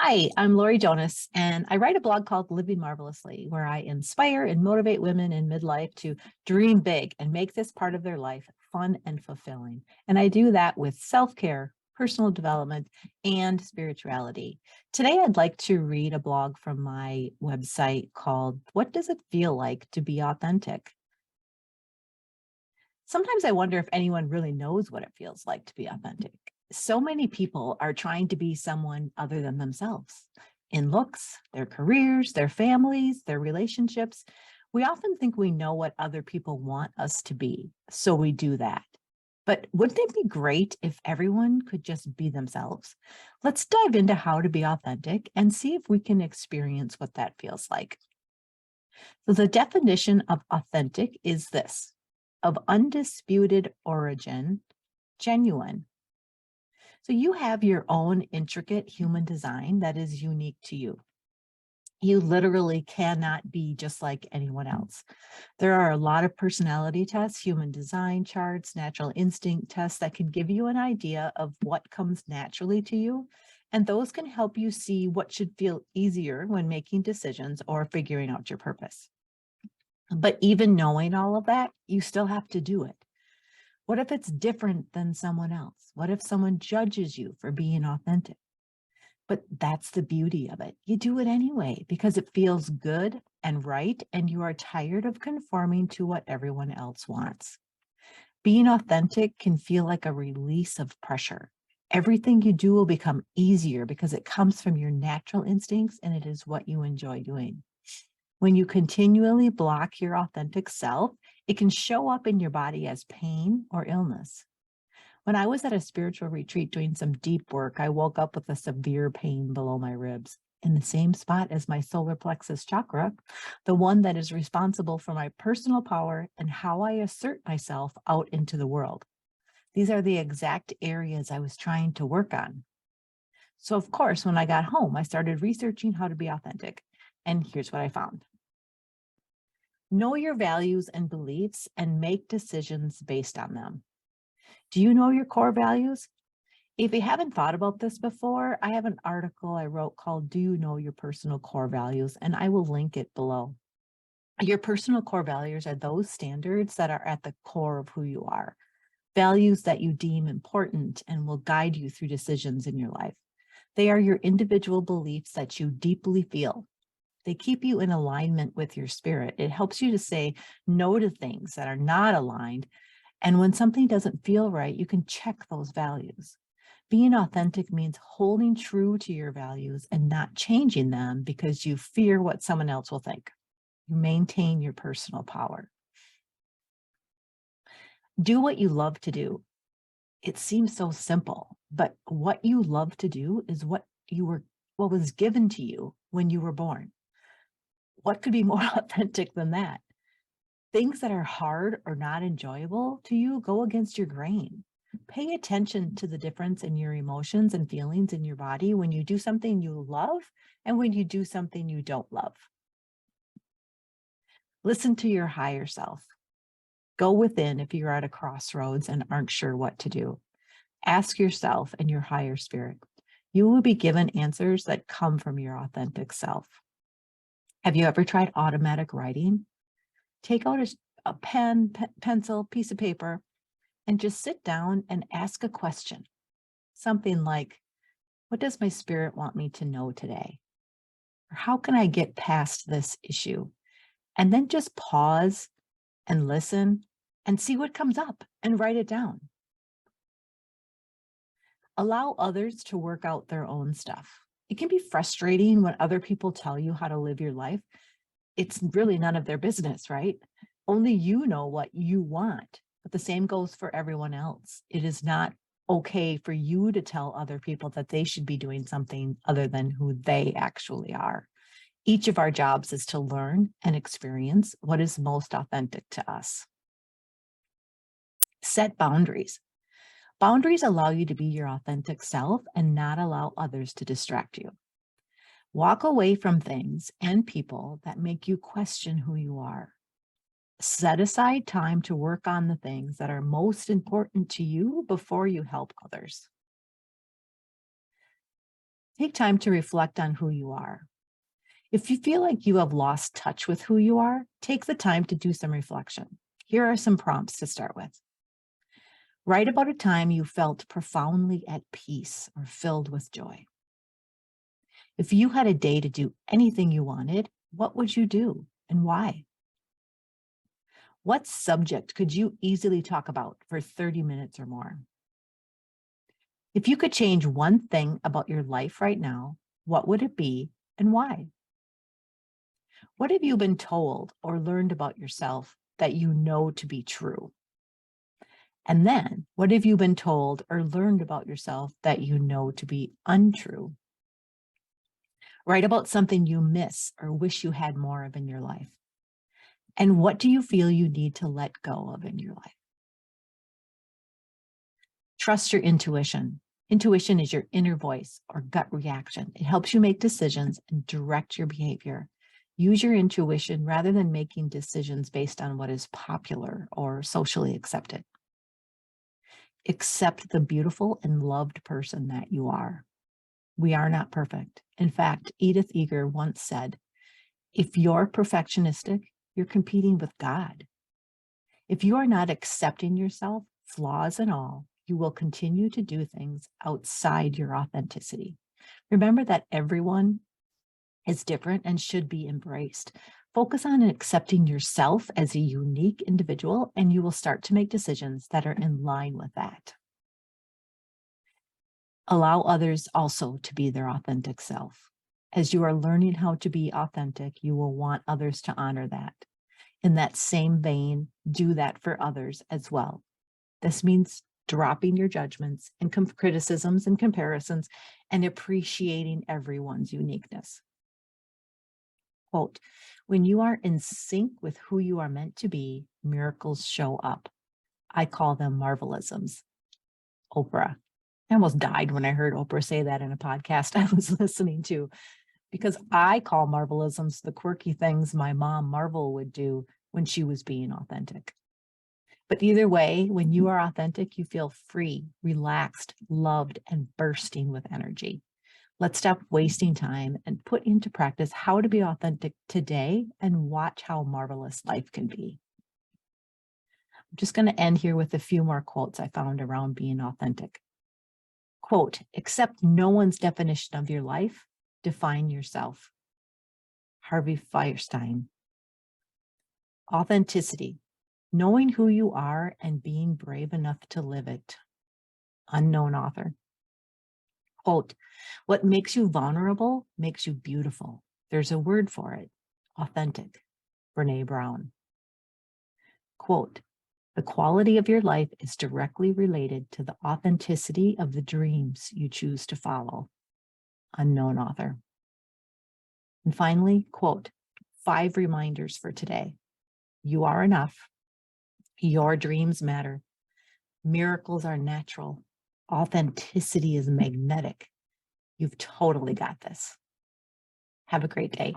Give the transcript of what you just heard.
Hi, I'm Lori Jonas, and I write a blog called Living Marvelously, where I inspire and motivate women in midlife to dream big and make this part of their life fun and fulfilling. And I do that with self-care, personal development, and spirituality. Today, I'd like to read a blog from my website called What Does It Feel Like to Be Authentic? Sometimes I wonder if anyone really knows what it feels like to be authentic. So many people are trying to be someone other than themselves in looks, their careers, their families, their relationships. We often think we know what other people want us to be, so we do that. But wouldn't it be great if everyone could just be themselves? Let's dive into how to be authentic and see if we can experience what that feels like. So the definition of authentic is this: of undisputed origin, genuine. So you have your own intricate human design that is unique to you. You literally cannot be just like anyone else. There are a lot of personality tests, human design charts, natural instinct tests that can give you an idea of what comes naturally to you. And those can help you see what should feel easier when making decisions or figuring out your purpose. But even knowing all of that, you still have to do it. What if it's different than someone else? What if someone judges you for being authentic? But that's the beauty of it. You do it anyway because it feels good and right, and you are tired of conforming to what everyone else wants. Being authentic can feel like a release of pressure. Everything you do will become easier because it comes from your natural instincts and it is what you enjoy doing. When you continually block your authentic self, it can show up in your body as pain or illness. When I was at a spiritual retreat doing some deep work, I woke up with a severe pain below my ribs in the same spot as my solar plexus chakra, the one that is responsible for my personal power and how I assert myself out into the world. These are the exact areas I was trying to work on. So, of course, when I got home, I started researching how to be authentic. And here's what I found. Know your values and beliefs and make decisions based on them. Do you know your core values? If you haven't thought about this before, I have an article I wrote called Do You Know Your Personal Core Values? And I will link it below. Your personal core values are those standards that are at the core of who you are, values that you deem important and will guide you through decisions in your life. They are your individual beliefs that you deeply feel. They keep you in alignment with your spirit. It helps you to say no to things that are not aligned. And when something doesn't feel right, you can check those values. Being authentic means holding true to your values and not changing them because you fear what someone else will think. You maintain your personal power. Do what you love to do. It seems so simple, but what you love to do is what was given to you when you were born. What could be more authentic than that? Things that are hard or not enjoyable to you go against your grain. Pay attention to the difference in your emotions and feelings in your body when you do something you love and when you do something you don't love. Listen to your higher self. Go within if you're at a crossroads and aren't sure what to do. Ask yourself and your higher spirit. You will be given answers that come from your authentic self. Have you ever tried automatic writing? Take out a pen, pencil, piece of paper, and just sit down and ask a question. Something like, what does my spirit want me to know today? Or how can I get past this issue? And then just pause and listen and see what comes up and write it down. Allow others to work out their own stuff. It can be frustrating when other people tell you how to live your life. It's really none of their business, right? Only you know what you want, but the same goes for everyone else. It is not okay for you to tell other people that they should be doing something other than who they actually are. Each of our jobs is to learn and experience what is most authentic to us. Set boundaries. Boundaries allow you to be your authentic self and not allow others to distract you. Walk away from things and people that make you question who you are. Set aside time to work on the things that are most important to you before you help others. Take time to reflect on who you are. If you feel like you have lost touch with who you are, take the time to do some reflection. Here are some prompts to start with. Write about a time you felt profoundly at peace or filled with joy. If you had a day to do anything you wanted, what would you do and why? What subject could you easily talk about for 30 minutes or more? If you could change one thing about your life right now, what would it be and why? What have you been told or learned about yourself that you know to be true? And then, what have you been told or learned about yourself that you know to be untrue? Write about something you miss or wish you had more of in your life. And what do you feel you need to let go of in your life? Trust your intuition. Intuition is your inner voice or gut reaction. It helps you make decisions and direct your behavior. Use your intuition rather than making decisions based on what is popular or socially accepted. Accept the beautiful and loved person that you are. We are not perfect. In fact, Edith Eger once said, if you're perfectionistic, you're competing with God. If you are not accepting yourself, flaws and all, you will continue to do things outside your authenticity. Remember that everyone is different and should be embraced. Focus on accepting yourself as a unique individual, and you will start to make decisions that are in line with that. Allow others also to be their authentic self. As you are learning how to be authentic, you will want others to honor that. In that same vein, do that for others as well. This means dropping your judgments and criticisms and comparisons and appreciating everyone's uniqueness. Quote, when you are in sync with who you are meant to be, miracles show up. I call them marvelisms. Oprah. I almost died when I heard Oprah say that in a podcast I was listening to, because I call marvelisms the quirky things my mom Marvel would do when she was being authentic. But either way, when you are authentic, you feel free, relaxed, loved, and bursting with energy. Let's stop wasting time and put into practice how to be authentic today and watch how marvelous life can be. I'm just going to end here with a few more quotes I found around being authentic. Quote, accept no one's definition of your life, define yourself. Harvey Fierstein. Authenticity, knowing who you are and being brave enough to live it. Unknown author. Quote, what makes you vulnerable makes you beautiful. There's a word for it, authentic. Brene Brown. Quote, the quality of your life is directly related to the authenticity of the dreams you choose to follow. Unknown author. And finally, quote, 5 reminders for today. You are enough. Your dreams matter. Miracles are natural. Authenticity is magnetic. You've totally got this. Have a great day.